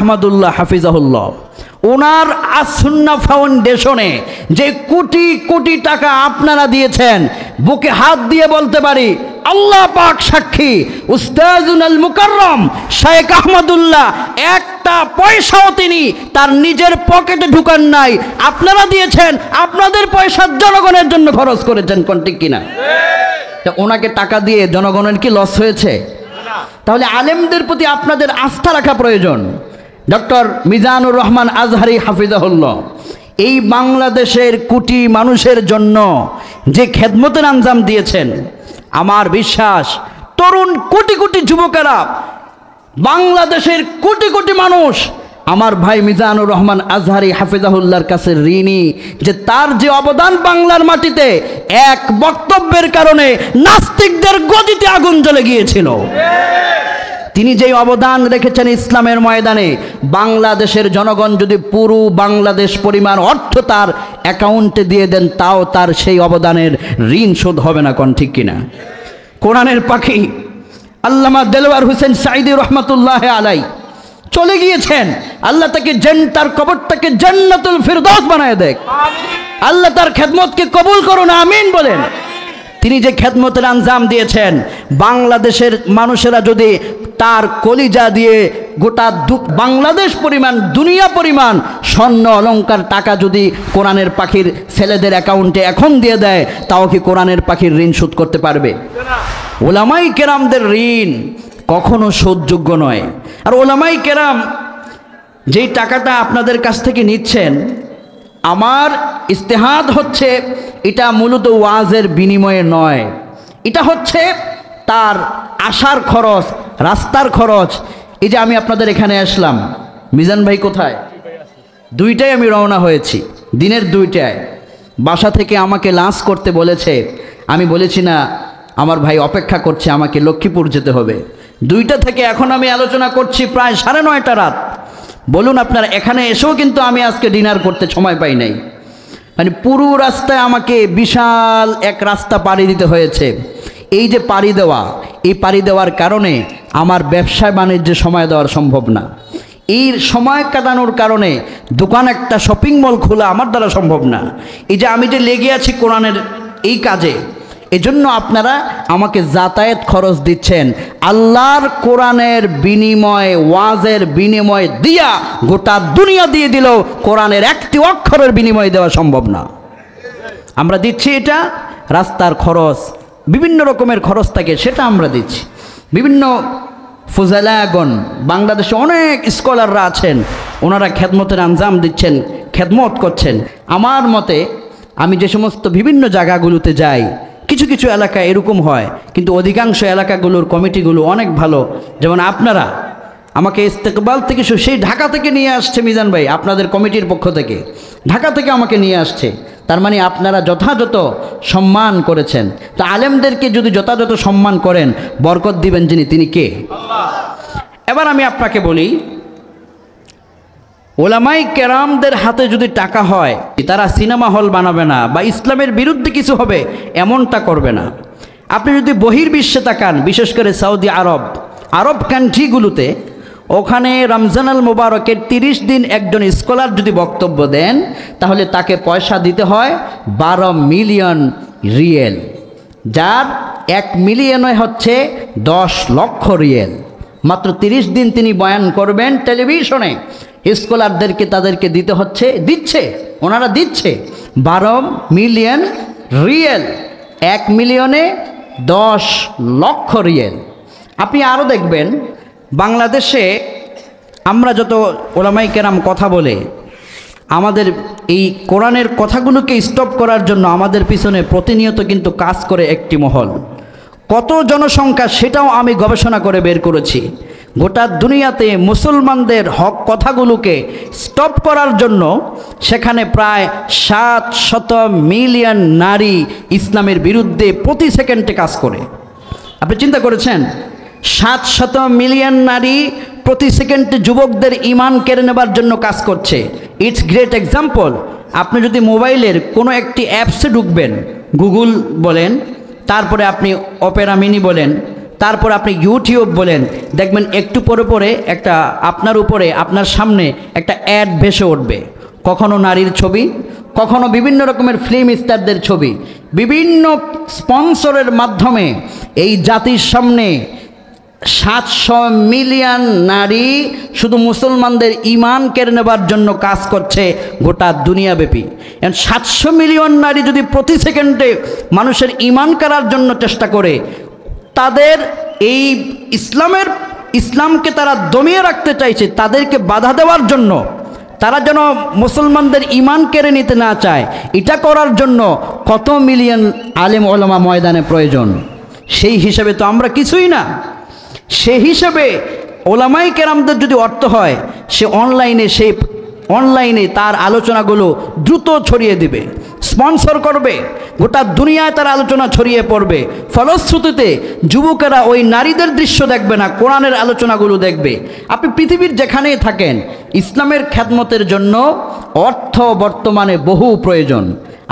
আহমদুল্লাহ হাফিজাহুল্লাহ, ওনার আস-সুন্নাহ ফাউন্ডেশনে যে কোটি কোটি টাকা আপনারা দিয়েছেন, বুকে হাত দিয়ে বলতে পারি আল্লাহ পাক সাক্ষী, উস্তাজুল মুকাররম শেখ আহমদুল্লাহ একটা পয়সাও তিনি তার নিজের পকেটে ঢুকান নাই, আপনারা দিয়েছেন, আপনাদের পয়সা জনগণের জন্য খরচ করেছেন। কোন ঠিক কিনা? ওনাকে টাকা দিয়ে জনগণের কি লস হয়েছে? তাহলে আলেমদের প্রতি আপনাদের আস্থা রাখা প্রয়োজন। ডক্টর মিজানুর রহমান আজহারি হাফিজাহুল্লাহ এই বাংলাদেশের কোটি মানুষের জন্য যে খেদমতের আঞ্জাম দিয়েছেন, আমার বিশ্বাস তরুণ কোটি কোটি যুবকেরা, বাংলাদেশের কোটি কোটি মানুষ আমার ভাই মিজানুর রহমান আজহারি হাফিজাহুল্লাহর কাছে ঋণী, যে তার যে অবদান বাংলার মাটিতে, এক বক্তব্যের কারণে নাস্তিকদের গদিতে আগুন জ্বলে গিয়েছিল। তিনি যেই অবদান রেখেছেন ইসলামের ময়দানে, বাংলাদেশের জনগণ যদি পুরো বাংলাদেশ পরিমাণ অর্থ তার অ্যাকাউন্টে দিয়ে দেন, তাও তার সেই অবদানের ঋণ শোধ হবে না। কোন ঠিক কিনা? কোরআনের পাখি আল্লামা দেলওয়ার হোসেন সাঈদী রহমাতুল্লাহ আলাই চলে গিয়েছেন, আল্লাহ তাকে তার কবরটাকে জান্নাতুল ফিরদৌস বানায় দেখ। আল্লাহ তার খেদমতকে কবুল করুন, আমিন বলেন। তিনি যে খেদমতের আঞ্জাম দিয়েছেন, বাংলাদেশের মানুষেরা যদি তার কলিজা দিয়ে গোটা বাংলাদেশ পরিমাণ, দুনিয়া পরিমাণ স্বর্ণ অলংকার টাকা যদি কোরআনের পাখির ছেলেদের অ্যাকাউন্টে এখন দিয়ে দেয়, তাও কি কোরআনের পাখির ঋণ শোধ করতে পারবে? ওলামাই কেরামদের ঋণ কখনো শোধযোগ্য নয়। আর ওলামাই কেরাম যেই টাকাটা আপনাদের কাছ থেকে নিচ্ছেন, আমার ইস্তেহাদ হচ্ছে এটা মূলত ওয়াজের বিনিময়ে নয়, এটা হচ্ছে তার আসার খরচ, রাস্তার খরচ। এই যে আমি আপনাদের এখানে আসলাম, মিজান ভাই কোথায়? 2টায় আমি রওনা হয়েছি, দিনের 2টায়। বাসা থেকে আমাকে লাঞ্চ করতে বলেছে, আমি বলেছি না, আমার ভাই অপেক্ষা করছে, আমাকে লক্ষ্মীপুর যেতে হবে। 2টা থেকে এখন আমি আলোচনা করছি প্রায় 9:30 রাত। বলুন আপনারা, এখানে এসেও কিন্তু আমি আজকে ডিনার করতে সময় পাই নাই। মানে পুরো রাস্তায় আমাকে বিশাল এক রাস্তা পাড়ি দিতে হয়েছে। এই যে পাড়ি দেওয়া, এই পাড়ি দেওয়ার কারণে আমার ব্যবসায় বাণিজ্যে সময় দেওয়ার সম্ভব না। এই সময় কাটানোর কারণে দোকান একটা শপিং মল খোলা আমার দ্বারা সম্ভব না। এই যে আমি যে লেগে আছি কোরআনের এই কাজে, এজন্য আপনারা আমাকে যাতায়াত খরচ দিচ্ছেন। আল্লাহর কোরআনের বিনিময়ে, ওয়াজের বিনিময়ে দিয়া গোটা দুনিয়া দিয়ে দিলেও কোরআনের একটি অক্ষরের বিনিময়ে দেওয়া সম্ভব না। আমরা দিচ্ছি এটা, রাস্তার খরচ, বিভিন্ন রকমের খরচ থাকে, সেটা আমরা দিচ্ছি। বিভিন্ন ফুজালাগণ, বাংলাদেশে অনেক স্কলাররা আছেন, ওনারা খেদমতের আঞ্জাম দিচ্ছেন, খেদমত করছেন। আমার মতে আমি যে সমস্ত বিভিন্ন জায়গাগুলোতে যাই, কিছু কিছু এলাকা এরকম হয়, কিন্তু অধিকাংশ এলাকাগুলোর কমিটিগুলো অনেক ভালো। যেমন আপনারা আমাকে ইস্তেকবাল থেকে, সেই ঢাকা থেকে নিয়ে আসছে মিজান ভাই, আপনাদের কমিটির পক্ষ থেকে ঢাকা থেকে আমাকে নিয়ে আসছে। তার মানে আপনারা যথাযথ সম্মান করেছেন। তো আলেমদেরকে যদি যথাযথ সম্মান করেন, বরকত দিবেন যিনি, তিনি কে? আল্লাহ। এবার আমি আপনাকে বলি, ওলামাই কেরামদের হাতে যদি টাকা হয়, তারা সিনেমা হল বানাবে না বা ইসলামের বিরুদ্ধে কিছু হবে এমনটা করবে না। আপনি যদি বহির্বিশ্বে তাকান, বিশেষ করে সৌদি আরব কান্ট্রিগুলোতে, ওখানে রমজানুল মুবারকের 30 দিন একজন স্কলার যদি বক্তব্য দেন, তাহলে তাকে পয়সা দিতে হয় 12 মিলিয়ন রিয়েল, যার 1 মিলিয়নে হচ্ছে 10 লক্ষ রিয়েল। মাত্র 30 দিন তিনি বয়ান করবেন টেলিভিশনে, স্কলারদেরকে তাদেরকে দিতে হচ্ছে, ওনারা দিচ্ছে 12 মিলিয়ন রিয়েল, 1 মিলিয়নে 10 লক্ষ রিয়েল। আপনি আরও দেখবেন, বাংলাদেশে আমরা যত ওলামাই কেরাম কথা বলে, আমাদের এই কোরআনের কথাগুলোকে স্টপ করার জন্য আমাদের পিছনে প্রতিনিয়ত কিন্তু কাজ করে একটি মহল। কত জনসংখ্যা সেটাও আমি গবেষণা করে বের করেছি। গোটা দুনিয়াতে মুসলমানদের হক কথাগুলোকে স্টপ করার জন্য সেখানে প্রায় 700 মিলিয়ন নারী ইসলামের বিরুদ্ধে প্রতি সেকেন্ডে কাজ করে। আপনি চিন্তা করেছেন, 700 মিলিয়ন নারী প্রতি সেকেন্ডে যুবকদের ঈমান কেড়ে নেবার জন্য কাজ করছে। It's great example. আপনি যদি মোবাইলের কোনো একটি অ্যাপসে ঢুকবেন, গুগল বলেন, তারপরে আপনি অপেরা মিনি বলেন, তারপর আপনি ইউটিউব বলেন, দেখবেন একটু পরে পরে একটা আপনার উপরে আপনার সামনে একটা অ্যাড ভেসে উঠবে, কখনো নারীর ছবি, কখনো বিভিন্ন রকমের ফিল্ম স্টারদের ছবি, বিভিন্ন স্পন্সরের মাধ্যমে এই জাতির সামনে 700 মিলিয়ন নারী শুধু মুসলমানদের ঈমান কেড়ে নেবার জন্য কাজ করছে গোটা দুনিয়াব্যাপী। 700 মিলিয়ন নারী যদি প্রতি সেকেন্ডে মানুষের ঈমান করার জন্য চেষ্টা করে, তাদের এই ইসলামকে তারা দমিয়ে রাখতে চাইছে, তাদেরকে বাধা দেওয়ার জন্য, তারা যেন মুসলমানদের ঈমান কেড়ে নিতে না চায়, এটা করার জন্য কত মিলিয়ন আলেম ওলামা ময়দানে প্রয়োজন। সেই হিসাবে তো আমরা কিছুই না। সেই হিসাবে ওলামাই কেরামদের যদি অর্থ হয়, সে অনলাইনে তার আলোচনাগুলো দ্রুত ছড়িয়ে দিবে, স্পন্সর করবে, গোটা দুনিয়ায় তার আলোচনা ছড়িয়ে পড়বে। ফলশ্রুতিতে যুবকেরা ওই নারীদের দৃশ্য দেখবে না, কোরআনের আলোচনাগুলো দেখবে। আপনি পৃথিবীর যেখানেই থাকেন, ইসলামের খ্যাদমতের জন্য অর্থ বর্তমানে বহু প্রয়োজন।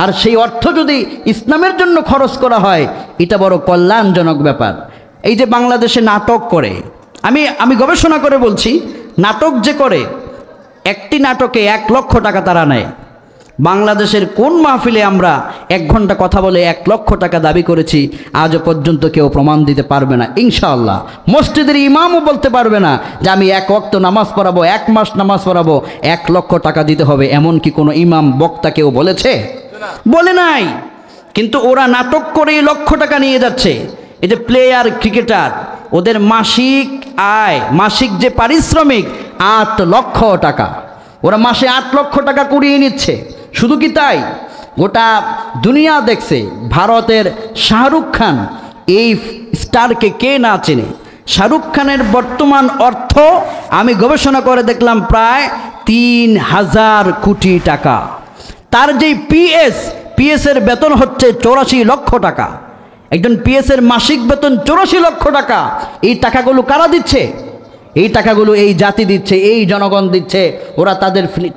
আর সেই অর্থ যদি ইসলামের জন্য খরচ করা হয়, এটা বড় কল্যাণজনক ব্যাপার। এই যে বাংলাদেশে নাটক করে, আমি গবেষণা করে বলছি, নাটক যে করে, একটি নাটকে 1 লক্ষ টাকা তারা নেয়। বাংলাদেশের কোন মাহফিলে আমরা 1 ঘন্টা কথা বলে 1 লক্ষ টাকা দাবি করেছি? আজও পর্যন্ত কেউ প্রমাণ দিতে পারবে না ইনশাআল্লাহ। মসজিদের ইমামও বলতে পারবে না যে আমি 1 ওয়াক্ত নামাজ পড়াবো, 1 মাস নামাজ পড়াবো, 1 লক্ষ টাকা দিতে হবে। এমন কি কোনো ইমাম বক্তা কেউ বলেছে? বলে নাই। কিন্তু ওরা নাটক করে লক্ষ টাকা নিয়ে যাচ্ছে। এই যে প্লেয়ার, ক্রিকেটার, ওদের মাসিক আয়, মাসিক যে পারিশ্রমিক 8 লক্ষ টাকা, ওরা মাসে 8 লক্ষ টাকা কুড়িয়ে নিচ্ছে। শুধু কি তাই, গোটা দুনিয়া দেখছে। ভারতের শাহরুখ খান, এই স্টারকে কে না চেনে? শাহরুখ খানের বর্তমান অর্থ আমি গবেষণা করে দেখলাম প্রায় 3000 কোটি টাকা। তার যেই পিএসের বেতন হচ্ছে 84 লক্ষ টাকা। একজন পিএসের মাসিক বেতন 84 লক্ষ টাকা। এই টাকাগুলো কারা দিচ্ছে? এই টাকাগুলো এই জাতি দিচ্ছে, এই জনগণ দিচ্ছে। ওরা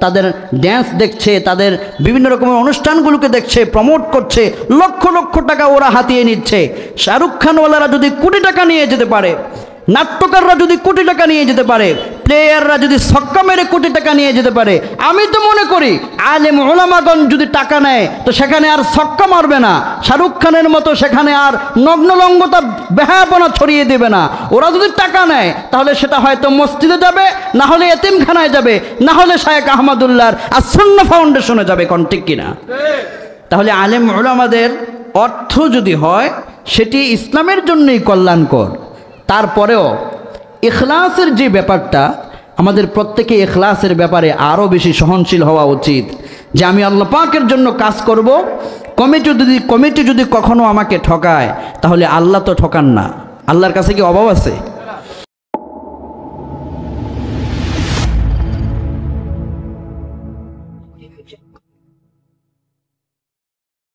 তাদের ড্যান্স দেখছে, তাদের বিভিন্ন রকমের অনুষ্ঠানগুলোকে দেখছে, প্রমোট করছে, লক্ষ লক্ষ টাকা ওরা হাতিয়ে নিচ্ছে। শাহরুখ খানওয়ালারা যদি কোটি টাকা নিয়ে যেতে পারে, নাট্যকাররা যদি কোটি টাকা নিয়ে যেতে পারে, প্লেয়াররা যদি ছক্কা মেরে কোটি টাকা নিয়ে যেতে পারে, আমি তো মনে করি আলেম ওলামাগণ যদি টাকা নেয় তো সেখানে আর ছক্কা মারবে না, শাহরুখ খানের মতো সেখানে আর নগ্নলঙ্গতা বেহায়াপনা ছড়িয়ে দেবে না। ওরা যদি টাকা নেয় তাহলে সেটা হয়তো মসজিদে যাবে, না হলে এতিমখানায় যাবে, না হলে শায়েখ আহমদুল্লাহর আর-সুন্নাহ ফাউন্ডেশনে যাবে। কোন ঠিক কিনা? তাহলে আলেম ওলামাদের অর্থ যদি হয় সেটি ইসলামের জন্যই কল্যাণকর। তারপরেও ইখলাসের যে ব্যাপারটা, আমাদের প্রত্যেকে ইখলাসের ব্যাপারে আরও বেশি সহনশীল হওয়া উচিত। যে আমি আল্লাহ পাকের জন্য কাজ করব, কমিটি যদি কখনো আমাকে ঠকায়, তাহলে আল্লাহ তো ঠকান না। আল্লাহর কাছে কি অভাব আছে?